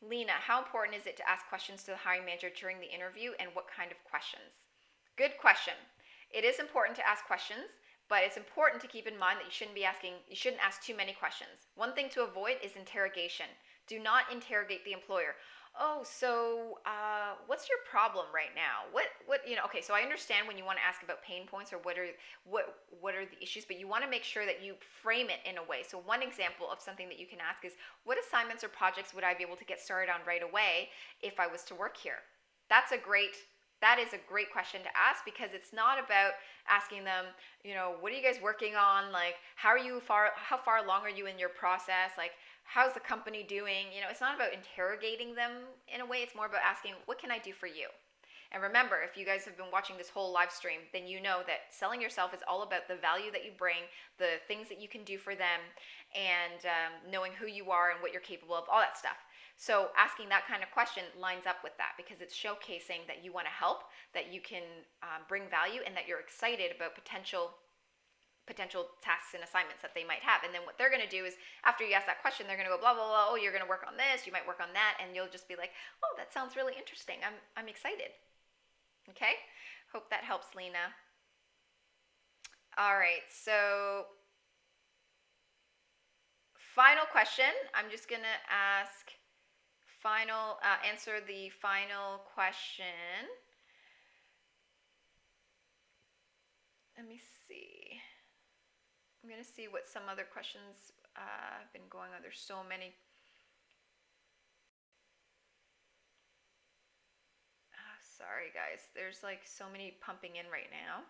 Lena, how important is it to ask questions to the hiring manager during the interview, and what kind of questions? Good question. It is important to ask questions, but it's important to keep in mind that you shouldn't ask too many questions. One thing to avoid is interrogation. Do not interrogate the employer. Oh, so what's your problem right now? Okay, so I understand when you want to ask about pain points or what are the issues, but you want to make sure that you frame it in a way. So one example of something that you can ask is, what assignments or projects would I be able to get started on right away if I was to work here? That is a great question to ask, because it's not about asking them, what are you guys working on? Like, how far along are you in your process? Like, how's the company doing? It's not about interrogating them in a way. It's more about asking, what can I do for you? And remember, if you guys have been watching this whole live stream, then you know that selling yourself is all about the value that you bring, the things that you can do for them, and knowing who you are and what you're capable of, all that stuff. So asking that kind of question lines up with that, because it's showcasing that you want to help, that you can bring value, and that you're excited about potential tasks and assignments that they might have. And then what they're going to do is, after you ask that question, they're going to go blah, blah, blah. Oh, you're going to work on this. You might work on that. And you'll just be like, oh, that sounds really interesting. I'm excited. Okay? Hope that helps, Lena. All right. So final question. I'm just going to answer the final question. Let me see. I'm going to see what some other questions have been going on. There's so many. Sorry, guys. There's like so many pumping in right now.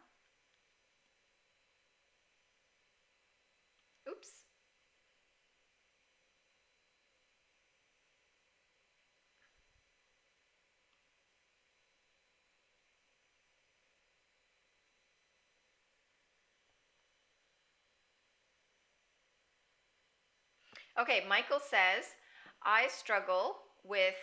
Oops. Okay, Michael says, I struggle with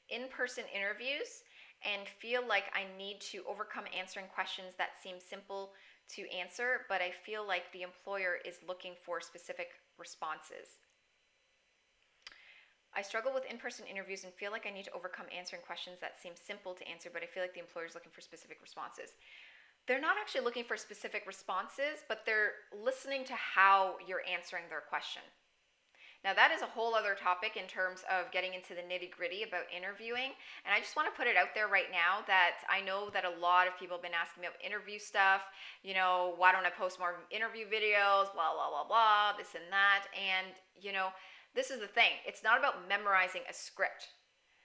in-person interviews and feel like I need to overcome answering questions that seem simple to answer, but I feel like the employer is looking for specific responses. I struggle with in-person interviews and feel like I need to overcome answering questions that seem simple to answer, but I feel like the employer is looking for specific responses. They're not actually looking for specific responses, but they're listening to how you're answering their question. Now, that is a whole other topic in terms of getting into the nitty-gritty about interviewing. And I just want to put it out there right now that I know that a lot of people have been asking me about interview stuff. Why don't I post more interview videos? Blah, blah, blah, blah, this and that. And, this is the thing. It's not about memorizing a script.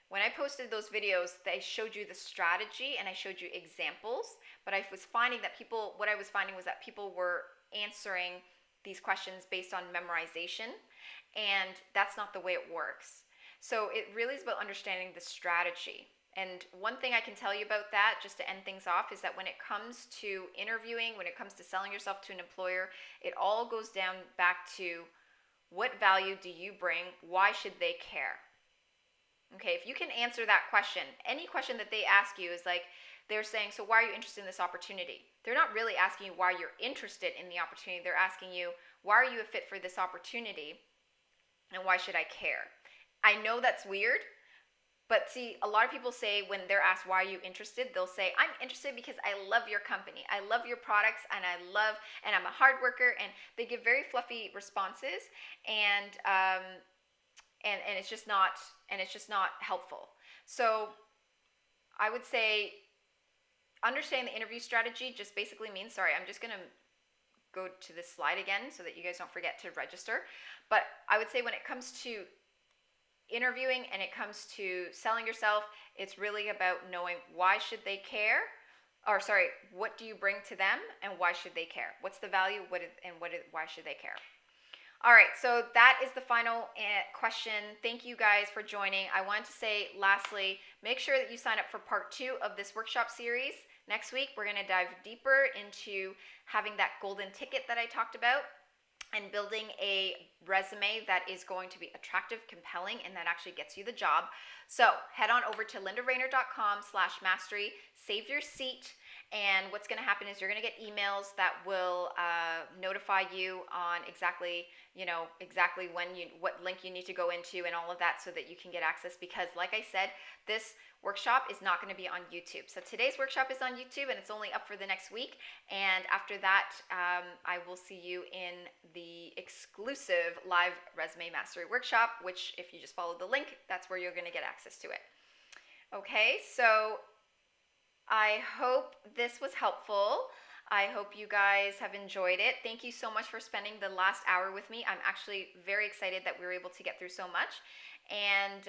When I posted those videos, I showed you the strategy and I showed you examples. But I was finding that people were answering these questions based on memorization. And that's not the way it works. So it really is about understanding the strategy. And one thing I can tell you about that, just to end things off, is that when it comes to interviewing, when it comes to selling yourself to an employer, it all goes down back to, what value do you bring? Why should they care? Okay, if you can answer that question, any question that they ask you is like, they're saying, so why are you interested in this opportunity? They're not really asking you why you're interested in the opportunity. They're asking you, why are you a fit for this opportunity, and why should I care? I know that's weird, but see, a lot of people say when they're asked, why are you interested? They'll say, I'm interested because I love your company. I love your products, and and I'm a hard worker. And they give very fluffy responses, and it's just not, helpful. So I would say understanding the interview strategy just basically means, sorry, I'm just going to go to this slide again so that you guys don't forget to register. But I would say when it comes to interviewing and it comes to selling yourself, it's really about knowing why should they care, or sorry, what do you bring to them and why should they care? What's the value, why should they care? All right, so that is the final question. Thank you guys for joining. I wanted to say lastly, make sure that you sign up for part 2 of this workshop series. Next week, we're going to dive deeper into having that golden ticket that I talked about and building a resume that is going to be attractive, compelling, and that actually gets you the job. So head on over to lindarainer.com/mastery, save your seat, and what's going to happen is you're going to get emails that will notify you on exactly when what link you need to go into and all of that, so that you can get access. Because like I said, this workshop is not going to be on YouTube. So today's workshop is on YouTube, and it's only up for the next week. And after that, I will see you in the exclusive live resume mastery workshop, which if you just follow the link, that's where you're going to get access to it. Okay, so I hope this was helpful. I hope you guys have enjoyed it. Thank you so much for spending the last hour with me. I'm actually very excited that we were able to get through so much. And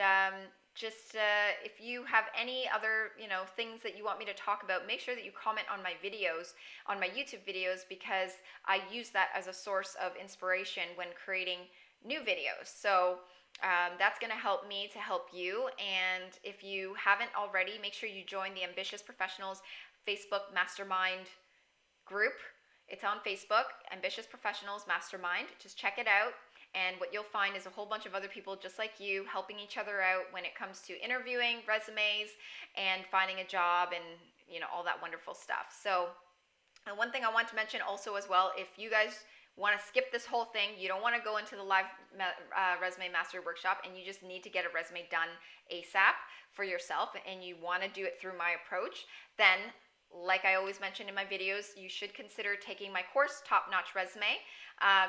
if you have any other things that you want me to talk about, make sure that you comment on my videos, on my YouTube videos, because I use that as a source of inspiration when creating new videos. So that's going to help me to help you. And if you haven't already, make sure you join the Ambitious Professionals Facebook Mastermind group. It's on Facebook, Ambitious Professionals Mastermind. Just check it out. And what you'll find is a whole bunch of other people just like you helping each other out when it comes to interviewing, resumes, and finding a job, and all that wonderful stuff. So, and one thing I want to mention also as well, if you guys want to skip this whole thing, you don't want to go into the live resume mastery workshop, and you just need to get a resume done ASAP for yourself, and you want to do it through my approach, then like I always mention in my videos, you should consider taking my course, Top Notch Resume.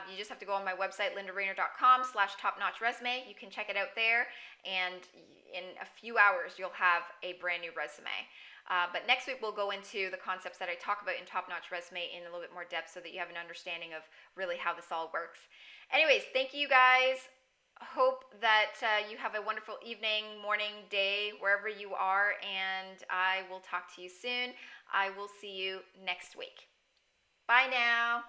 You just have to go on my website, lindarainer.com/topnotchresume. You can check it out there, and in a few hours, you'll have a brand new resume. But next week, we'll go into the concepts that I talk about in Top Notch Resume in a little bit more depth, so that you have an understanding of really how this all works. Anyways, thank you guys. Hope that you have a wonderful evening, morning, day, wherever you are, and I will talk to you soon. I will see you next week. Bye now.